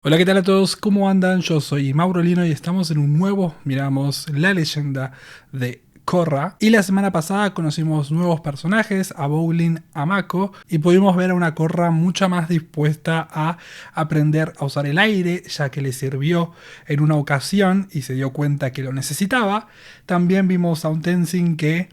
Hola, ¿qué tal a todos? ¿Cómo andan? Yo soy Mauro Lino y estamos en un nuevo Miramos la leyenda de Korra. Y la semana pasada conocimos nuevos personajes, a Bowling, a Mako, y pudimos ver a una Korra mucho más dispuesta a aprender a usar el aire, ya que le sirvió en una ocasión y se dio cuenta que lo necesitaba. También vimos a un Tenzin que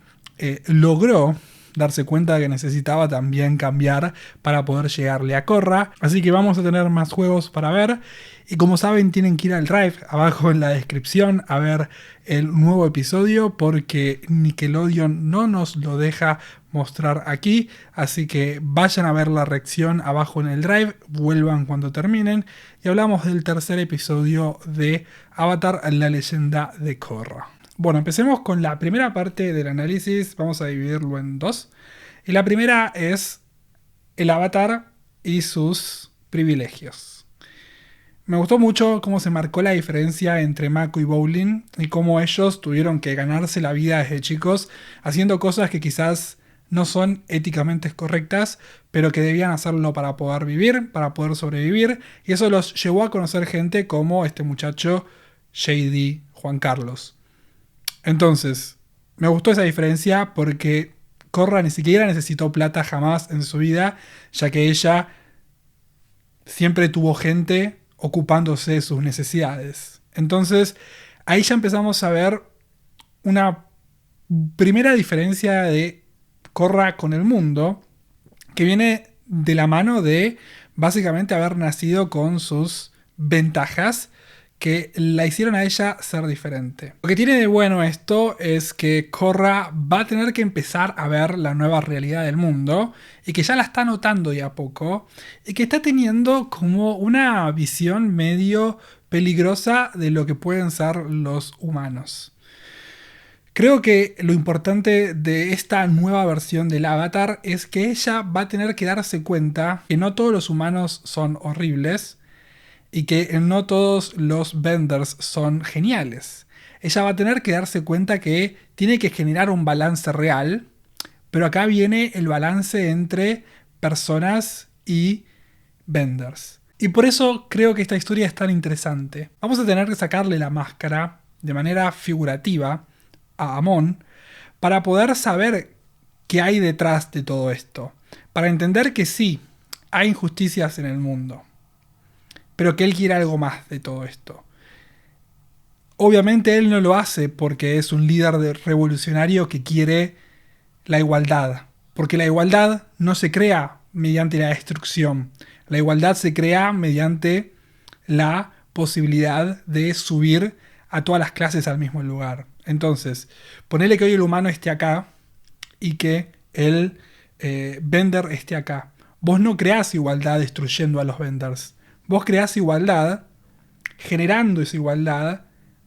logró darse cuenta que necesitaba también cambiar para poder llegarle a Korra. Así que vamos a tener más juegos para ver. Y como saben, tienen que ir al Drive abajo en la descripción a ver el nuevo episodio porque Nickelodeon no nos lo deja mostrar aquí. Así que vayan a ver la reacción abajo en el Drive, vuelvan cuando terminen y hablamos del tercer episodio de Avatar, la leyenda de Korra. Bueno, empecemos con la primera parte del análisis. Vamos a dividirlo en dos. Y la primera es el avatar y sus privilegios. Me gustó mucho cómo se marcó la diferencia entre Mako y Bowling y cómo ellos tuvieron que ganarse la vida desde chicos haciendo cosas que quizás no son éticamente correctas, pero que debían hacerlo para poder vivir, para poder sobrevivir. Y eso los llevó a conocer gente como este muchacho Shady Juan Carlos. Entonces, me gustó esa diferencia porque Korra ni siquiera necesitó plata jamás en su vida, ya que ella siempre tuvo gente ocupándose de sus necesidades. Entonces, ahí ya empezamos a ver una primera diferencia de Korra con el mundo, que viene de la mano de básicamente haber nacido con sus ventajas que la hicieron a ella ser diferente. Lo que tiene de bueno esto es que Korra va a tener que empezar a ver la nueva realidad del mundo y que ya la está notando de a poco y que está teniendo como una visión medio peligrosa de lo que pueden ser los humanos. Creo que lo importante de esta nueva versión del Avatar es que ella va a tener que darse cuenta que no todos los humanos son horribles y que no todos los Benders son geniales. Ella va a tener que darse cuenta que tiene que generar un balance real, pero acá viene el balance entre personas y Benders. Y por eso creo que esta historia es tan interesante. Vamos a tener que sacarle la máscara de manera figurativa a Amon para poder saber qué hay detrás de todo esto. Para entender que sí, hay injusticias en el mundo, pero que él quiere algo más de todo esto. Obviamente él no lo hace porque es un líder revolucionario que quiere la igualdad, porque la igualdad no se crea mediante la destrucción, la igualdad se crea mediante la posibilidad de subir a todas las clases al mismo lugar. Entonces, ponele que hoy el humano esté acá y que el Bender esté acá. Vos no creás igualdad destruyendo a los Benders. Vos creás igualdad generando esa igualdad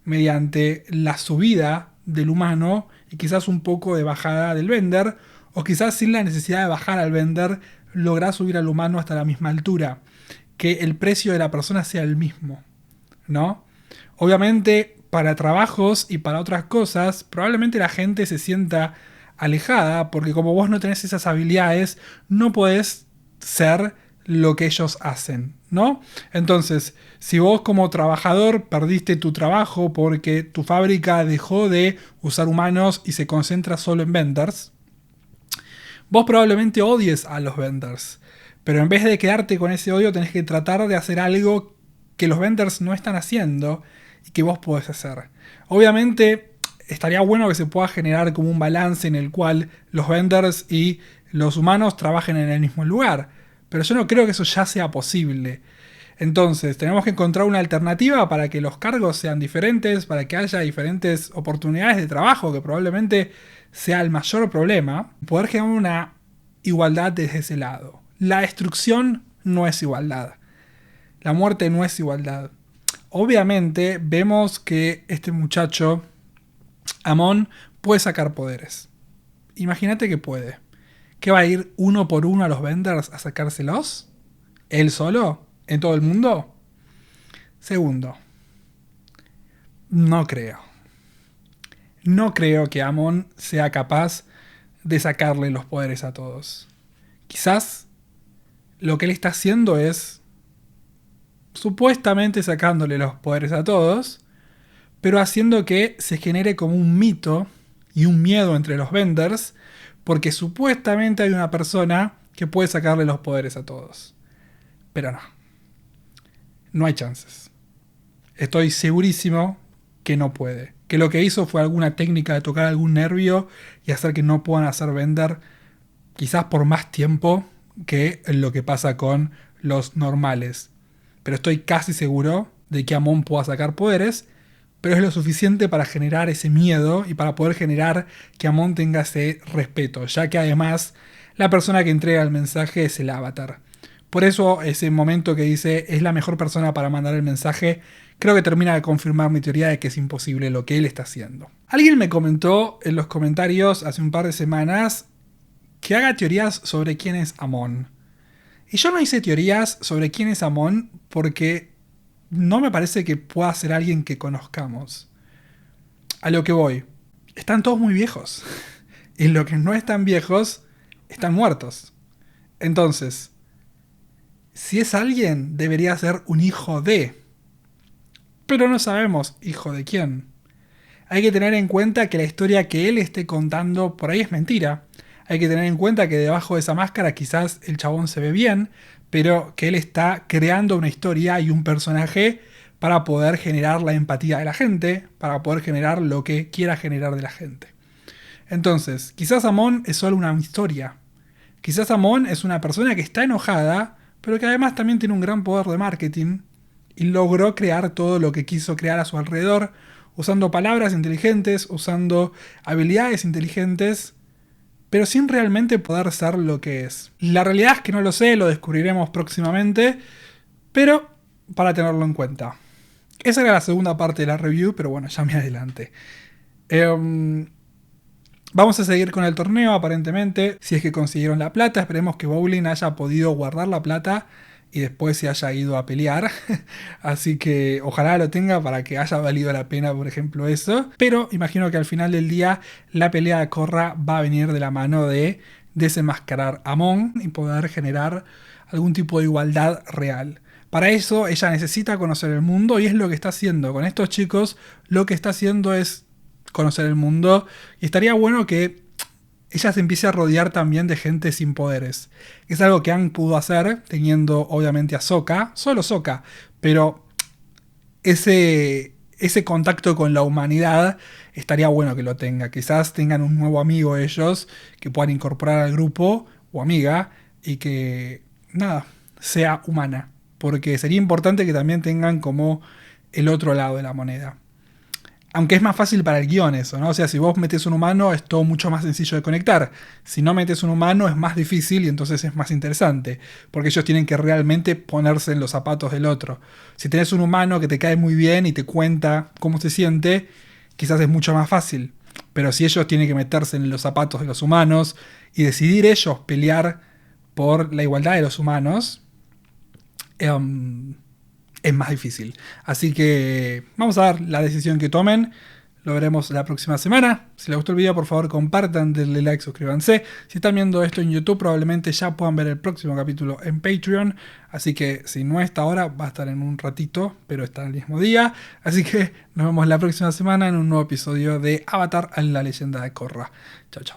mediante la subida del humano y quizás un poco de bajada del Bender, o quizás sin la necesidad de bajar al Bender, lográs subir al humano hasta la misma altura, que el precio de la persona sea el mismo, ¿no? Obviamente, para trabajos y para otras cosas, probablemente la gente se sienta alejada, porque como vos no tenés esas habilidades, no podés ser lo que ellos hacen, ¿no? Entonces, si vos como trabajador perdiste tu trabajo porque tu fábrica dejó de usar humanos y se concentra solo en vendors, vos probablemente odies a los vendors. Pero en vez de quedarte con ese odio, tenés que tratar de hacer algo que los vendors no están haciendo y que vos podés hacer. Obviamente, estaría bueno que se pueda generar como un balance en el cual los vendors y los humanos trabajen en el mismo lugar. Pero yo no creo que eso ya sea posible. Entonces, tenemos que encontrar una alternativa para que los cargos sean diferentes, para que haya diferentes oportunidades de trabajo, que probablemente sea el mayor problema. Poder generar una igualdad desde ese lado. La destrucción no es igualdad. La muerte no es igualdad. Obviamente, vemos que este muchacho, Amon, puede sacar poderes. Imagínate que puede. ¿Qué va a ir uno por uno a los vendors a sacárselos? ¿Él solo? ¿En todo el mundo? Segundo, no creo. No creo que Amon sea capaz de sacarle los poderes a todos. Quizás lo que él está haciendo es supuestamente sacándole los poderes a todos, pero haciendo que se genere como un mito y un miedo entre los vendors, porque supuestamente hay una persona que puede sacarle los poderes a todos. Pero no. No hay chances. Estoy segurísimo que no puede. Que lo que hizo fue alguna técnica de tocar algún nervio y hacer que no puedan hacer vender quizás por más tiempo que lo que pasa con los normales. Pero estoy casi seguro de que Amon pueda sacar poderes, pero es lo suficiente para generar ese miedo y para poder generar que Amon tenga ese respeto, ya que además la persona que entrega el mensaje es el avatar. Por eso ese momento que dice es la mejor persona para mandar el mensaje, creo que termina de confirmar mi teoría de que es imposible lo que él está haciendo. Alguien me comentó en los comentarios hace un par de semanas que haga teorías sobre quién es Amon. Y yo no hice teorías sobre quién es Amon porque no me parece que pueda ser alguien que conozcamos. A lo que voy. Están todos muy viejos. Y los que no están viejos, están muertos. Entonces, si es alguien, debería ser un hijo de. Pero no sabemos hijo de quién. Hay que tener en cuenta que la historia que él esté contando por ahí es mentira. Hay que tener en cuenta que debajo de esa máscara quizás el chabón se ve bien, pero que él está creando una historia y un personaje para poder generar la empatía de la gente, para poder generar lo que quiera generar de la gente. Entonces, quizás Amon es solo una historia. Quizás Amon es una persona que está enojada, pero que además también tiene un gran poder de marketing y logró crear todo lo que quiso crear a su alrededor, usando palabras inteligentes, usando habilidades inteligentes, pero sin realmente poder ser lo que es. La realidad es que no lo sé, lo descubriremos próximamente, pero para tenerlo en cuenta. Esa era la segunda parte de la review, pero bueno, ya me adelanté. Vamos a seguir con el torneo, aparentemente. Si es que consiguieron la plata, esperemos que Bowling haya podido guardar la plata y después se haya ido a pelear. Así que ojalá lo tenga para que haya valido la pena, por ejemplo, eso. Pero imagino que al final del día la pelea de Korra va a venir de la mano de desenmascarar a Amon y poder generar algún tipo de igualdad real. Para eso ella necesita conocer el mundo y es lo que está haciendo. Con estos chicos lo que está haciendo es conocer el mundo y estaría bueno que ella se empiece a rodear también de gente sin poderes. Es algo que Aang pudo hacer teniendo obviamente a Sokka, solo Sokka, pero ese contacto con la humanidad estaría bueno que lo tenga. Quizás tengan un nuevo amigo ellos que puedan incorporar al grupo o amiga y que, nada, sea humana. Porque sería importante que también tengan como el otro lado de la moneda. Aunque es más fácil para el guión eso, ¿no? O sea, si vos metes un humano es todo mucho más sencillo de conectar. Si no metes un humano es más difícil y entonces es más interesante. Porque ellos tienen que realmente ponerse en los zapatos del otro. Si tenés un humano que te cae muy bien y te cuenta cómo se siente, quizás es mucho más fácil. Pero si ellos tienen que meterse en los zapatos de los humanos y decidir ellos pelear por la igualdad de los humanos, es más difícil. Así que vamos a ver la decisión que tomen. Lo veremos la próxima semana. Si les gustó el video, por favor compartan, denle like, suscríbanse. Si están viendo esto en YouTube, probablemente ya puedan ver el próximo capítulo en Patreon. Así que si no está ahora, va a estar en un ratito, pero está el mismo día. Así que nos vemos la próxima semana en un nuevo episodio de Avatar: La leyenda de Korra. Chao, chao.